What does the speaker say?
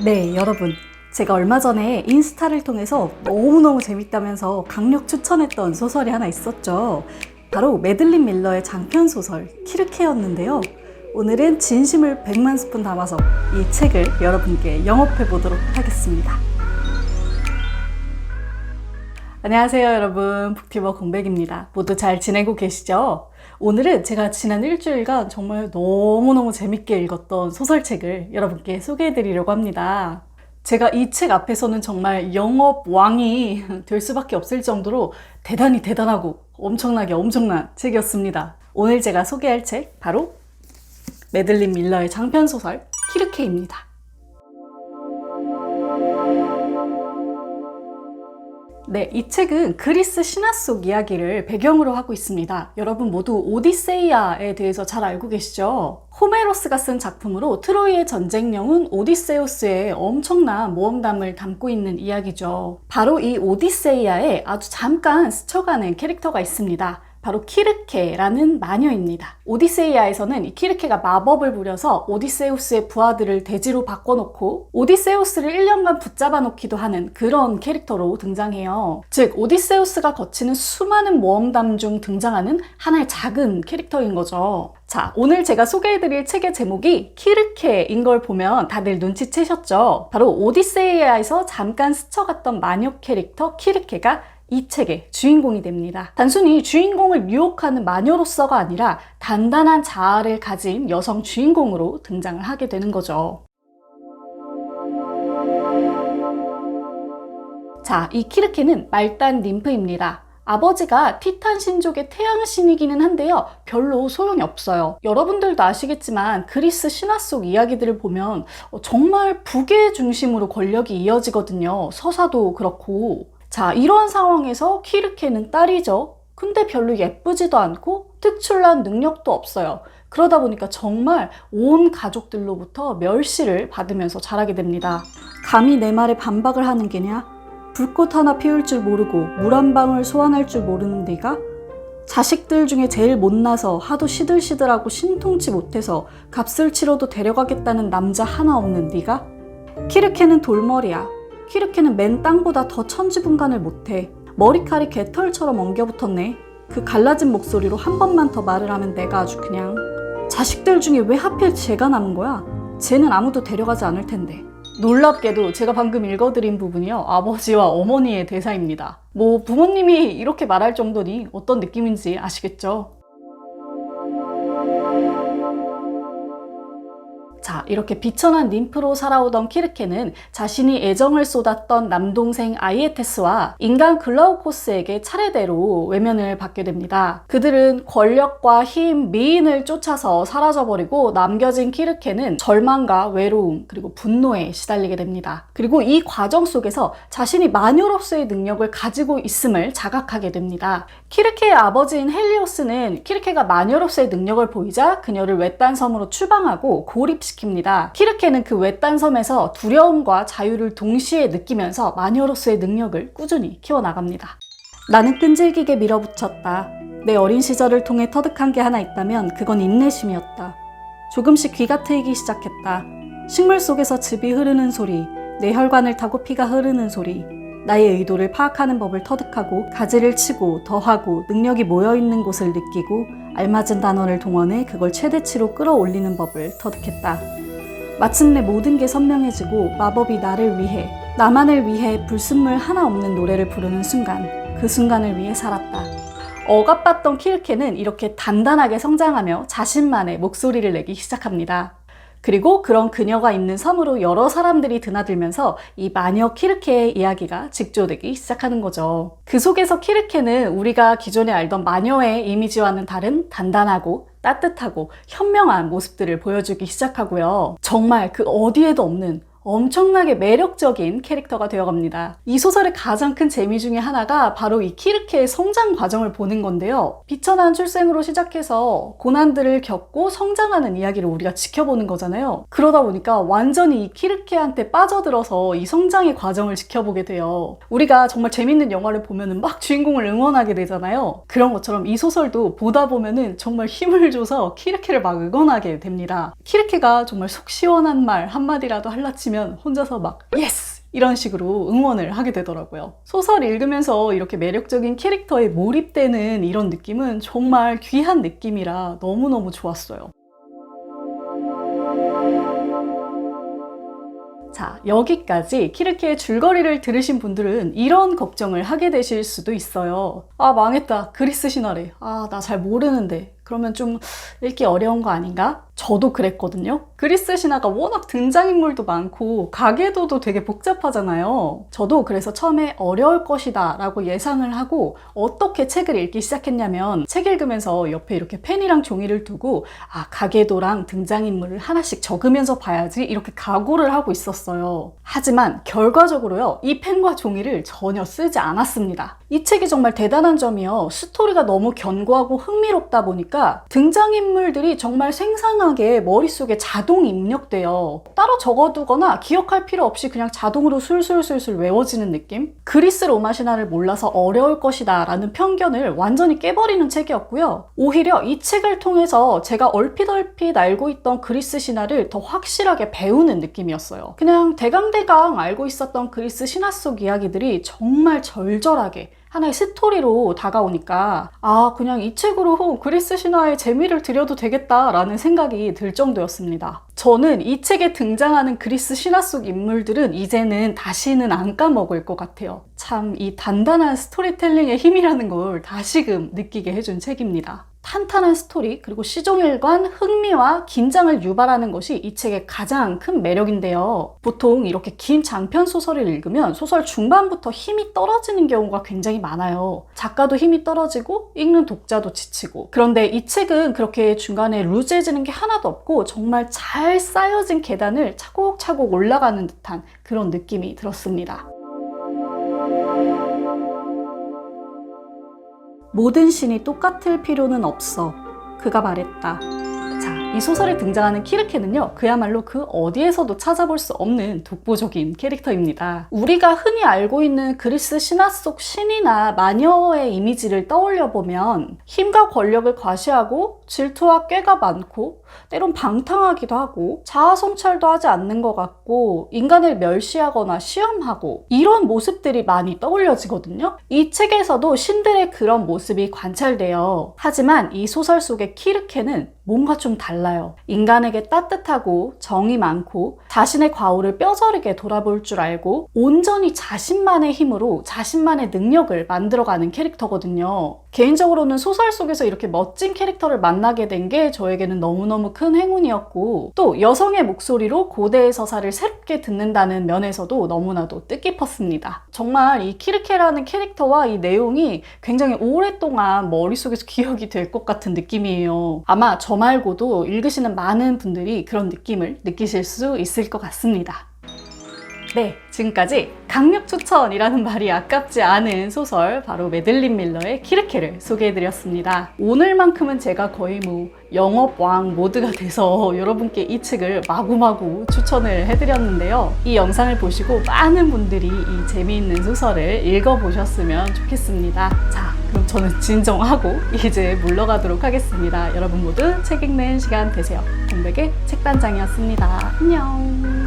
네, 여러분. 제가 얼마 전에 인스타를 통해서 너무너무 재밌다면서 강력 추천했던 소설이 하나 있었죠. 바로 매들린 밀러의 장편 소설 키르케였는데요. 오늘은 진심을 100만 스푼 담아서 이 책을 여러분께 영업해 보도록 하겠습니다. 안녕하세요, 여러분. 북튜버 공백입니다. 모두 잘 지내고 계시죠? 오늘은 제가 지난 일주일간 정말 너무너무 재밌게 읽었던 소설책을 여러분께 소개해 드리려고 합니다. 제가 이 책 앞에서는 정말 영업 왕이 될 수밖에 없을 정도로 대단히 대단하고 엄청난 책이었습니다. 오늘 제가 소개할 책 바로 매들린 밀러의 장편 소설 키르케입니다. 네, 이 책은 그리스 신화 속 이야기를 배경으로 하고 있습니다. 여러분 모두 오디세이아에 대해서 잘 알고 계시죠? 호메로스가 쓴 작품으로 트로이의 전쟁령은 오디세우스의 엄청난 모험담을 담고 있는 이야기죠. 바로 이 오디세이아에 아주 잠깐 스쳐가는 캐릭터가 있습니다. 바로 키르케라는 마녀입니다. 오디세이아에서는 이 키르케가 마법을 부려서 오디세우스의 부하들을 돼지로 바꿔놓고 오디세우스를 1년간 붙잡아 놓기도 하는 그런 캐릭터로 등장해요. 즉 오디세우스가 거치는 수많은 모험담 중 등장하는 하나의 작은 캐릭터인 거죠. 자, 오늘 제가 소개해드릴 책의 제목이 키르케인 걸 보면 다들 눈치채셨죠? 바로 오디세이아에서 잠깐 스쳐갔던 마녀 캐릭터 키르케가 이 책의 주인공이 됩니다. 단순히 주인공을 유혹하는 마녀로서가 아니라 단단한 자아를 가진 여성 주인공으로 등장을 하게 되는 거죠. 자, 이 키르케는 말단 ним프입니다. 아버지가 티탄 신족의 태양신이기는 한데요, 별로 소용이 없어요. 여러분들도 아시겠지만 그리스 신화 속 이야기들을 보면 정말 북의 중심으로 권력이 이어지거든요. 서사도 그렇고. 자, 이런 상황에서 키르케는 딸이죠. 근데 별로 예쁘지도 않고 특출난 능력도 없어요. 그러다 보니까 정말 온 가족들로부터 멸시를 받으면서 자라게 됩니다. 감히 내 말에 반박을 하는 게냐? 불꽃 하나 피울 줄 모르고 물 한 방울 소환할 줄 모르는 네가? 자식들 중에 제일 못나서 하도 시들시들하고 신통치 못해서 값을 치러도 데려가겠다는 남자 하나 없는 네가? 키르케는 돌머리야. 키르케는 맨 땅보다 더 천지분간을 못해. 머리칼이 개털처럼 엉겨붙었네. 그 갈라진 목소리로 한 번만 더 말을 하면 내가 아주 그냥. 자식들 중에 왜 하필 쟤가 남은 거야? 쟤는 아무도 데려가지 않을 텐데. 놀랍게도 제가 방금 읽어드린 부분이요, 아버지와 어머니의 대사입니다. 뭐 부모님이 이렇게 말할 정도니 어떤 느낌인지 아시겠죠? 자, 이렇게 비천한 ним프로 살아오던 키르케는 자신이 애정을 쏟았던 남동생 아이에테스와 인간 글라우코스에게 차례대로 외면을 받게 됩니다. 그들은 권력과 힘, 미인을 쫓아서 사라져버리고 남겨진 키르케는 절망과 외로움, 그리고 분노에 시달리게 됩니다. 그리고 이 과정 속에서 자신이 마녀로서의 능력을 가지고 있음을 자각하게 됩니다. 키르케의 아버지인 헬리오스는 키르케가 마녀로서의 능력을 보이자 그녀를 외딴 섬으로 추방하고 고립시킵니다. 키르케는 그 외딴 섬에서 두려움과 자유를 동시에 느끼면서 마녀로서의 능력을 꾸준히 키워나갑니다. 나는 끈질기게 밀어붙였다. 내 어린 시절을 통해 터득한 게 하나 있다면 그건 인내심이었다. 조금씩 귀가 트이기 시작했다. 식물 속에서 즙이 흐르는 소리, 내 혈관을 타고 피가 흐르는 소리, 나의 의도를 파악하는 법을 터득하고 가지를 치고 더하고 능력이 모여있는 곳을 느끼고 알맞은 단어를 동원해 그걸 최대치로 끌어올리는 법을 터득했다. 마침내 모든 게 선명해지고 마법이 나를 위해, 나만을 위해 불순물 하나 없는 노래를 부르는 순간, 그 순간을 위해 살았다. 억압받던 키르케는 이렇게 단단하게 성장하며 자신만의 목소리를 내기 시작합니다. 그리고 그런 그녀가 있는 섬으로 여러 사람들이 드나들면서 이 마녀 키르케의 이야기가 직조되기 시작하는 거죠. 그 속에서 키르케는 우리가 기존에 알던 마녀의 이미지와는 다른 단단하고 따뜻하고 현명한 모습들을 보여주기 시작하고요. 정말 그 어디에도 없는 엄청나게 매력적인 캐릭터가 되어갑니다. 이 소설의 가장 큰 재미 중에 하나가 바로 이 키르케의 성장 과정을 보는 건데요. 비천한 출생으로 시작해서 고난들을 겪고 성장하는 이야기를 우리가 지켜보는 거잖아요. 그러다 보니까 완전히 이 키르케한테 빠져들어서 이 성장의 과정을 지켜보게 돼요. 우리가 정말 재밌는 영화를 보면은 막 주인공을 응원하게 되잖아요. 그런 것처럼 이 소설도 보다 보면은 정말 힘을 줘서 키르케를 막 응원하게 됩니다. 키르케가 정말 속 시원한 말 한마디라도 할라치면 외치면 혼자서 막 예스! 이런 식으로 응원을 하게 되더라고요. 소설 읽으면서 이렇게 매력적인 캐릭터에 몰입되는 이런 느낌은 정말 귀한 느낌이라 너무너무 좋았어요. 자, 여기까지 키르케의 줄거리를 들으신 분들은 이런 걱정을 하게 되실 수도 있어요. 아, 망했다. 그리스 신화래. 아, 나 잘 모르는데. 그러면 좀 읽기 어려운 거 아닌가? 저도 그랬거든요. 그리스 신화가 워낙 등장인물도 많고 가계도도 되게 복잡하잖아요. 저도 그래서 처음에 어려울 것이다 라고 예상을 하고 어떻게 책을 읽기 시작했냐면 책 읽으면서 옆에 이렇게 펜이랑 종이를 두고 아, 가계도랑 등장인물을 하나씩 적으면서 봐야지 이렇게 각오를 하고 있었어요. 하지만 결과적으로요, 이 펜과 종이를 전혀 쓰지 않았습니다. 이 책이 정말 대단한 점이요. 스토리가 너무 견고하고 흥미롭다 보니까 등장인물들이 정말 생생하게 머릿속에 자동 입력돼요. 따로 적어두거나 기억할 필요 없이 그냥 자동으로 술술술술 외워지는 느낌? 그리스 로마 신화를 몰라서 어려울 것이다 라는 편견을 완전히 깨버리는 책이었고요. 오히려 이 책을 통해서 제가 얼핏 알고 있던 그리스 신화를 더 확실하게 배우는 느낌이었어요. 그냥 대강대강 알고 있었던 그리스 신화 속 이야기들이 정말 절절하게 하나의 스토리로 다가오니까 아, 그냥 이 책으로 그리스 신화의 재미를 들여도 되겠다라는 생각이 들 정도였습니다. 저는 이 책에 등장하는 그리스 신화 속 인물들은 이제는 다시는 안 까먹을 것 같아요. 참 이 단단한 스토리텔링의 힘이라는 걸 다시금 느끼게 해준 책입니다. 탄탄한 스토리, 그리고 시종일관 흥미와 긴장을 유발하는 것이 이 책의 가장 큰 매력인데요. 보통 이렇게 긴 장편 소설을 읽으면 소설 중반부터 힘이 떨어지는 경우가 굉장히 많아요. 작가도 힘이 떨어지고 읽는 독자도 지치고. 그런데 이 책은 그렇게 중간에 루즈해지는 게 하나도 없고 정말 잘 쌓여진 계단을 차곡차곡 올라가는 듯한 그런 느낌이 들었습니다. 모든 신이 똑같을 필요는 없어. 그가 말했다. 자, 이 소설에 등장하는 키르케는요, 그야말로 그 어디에서도 찾아볼 수 없는 독보적인 캐릭터입니다. 우리가 흔히 알고 있는 그리스 신화 속 신이나 마녀의 이미지를 떠올려보면 힘과 권력을 과시하고 질투와 꾀가 많고 때론 방탕하기도 하고 자아성찰도 하지 않는 것 같고 인간을 멸시하거나 시험하고 이런 모습들이 많이 떠올려지거든요. 이 책에서도 신들의 그런 모습이 관찰돼요. 하지만 이 소설 속의 키르케는 뭔가 좀 달라요. 인간에게 따뜻하고 정이 많고 자신의 과오를 뼈저리게 돌아볼 줄 알고 온전히 자신만의 힘으로 자신만의 능력을 만들어가는 캐릭터거든요. 개인적으로는 소설 속에서 이렇게 멋진 캐릭터를 만나게 된 게 저에게는 너무너무 큰 행운이었고 또 여성의 목소리로 고대의 서사를 새롭게 듣는다는 면에서도 너무나도 뜻깊었습니다. 정말 이 키르케라는 캐릭터와 이 내용이 굉장히 오랫동안 머릿속에서 기억이 될 것 같은 느낌이에요. 아마 저 말고도 읽으시는 많은 분들이 그런 느낌을 느끼실 수 있을 것 같습니다. 네, 지금까지 강력 추천이라는 말이 아깝지 않은 소설 바로 매들린 밀러의 키르케를 소개해드렸습니다. 오늘만큼은 제가 거의 영업왕 모드가 돼서 여러분께 이 책을 마구마구 추천을 해드렸는데요. 이 영상을 보시고 많은 분들이 이 재미있는 소설을 읽어보셨으면 좋겠습니다. 자, 그럼 저는 진정하고 이제 물러가도록 하겠습니다. 여러분 모두 책 읽는 시간 되세요. 공백의 책단장이었습니다. 안녕.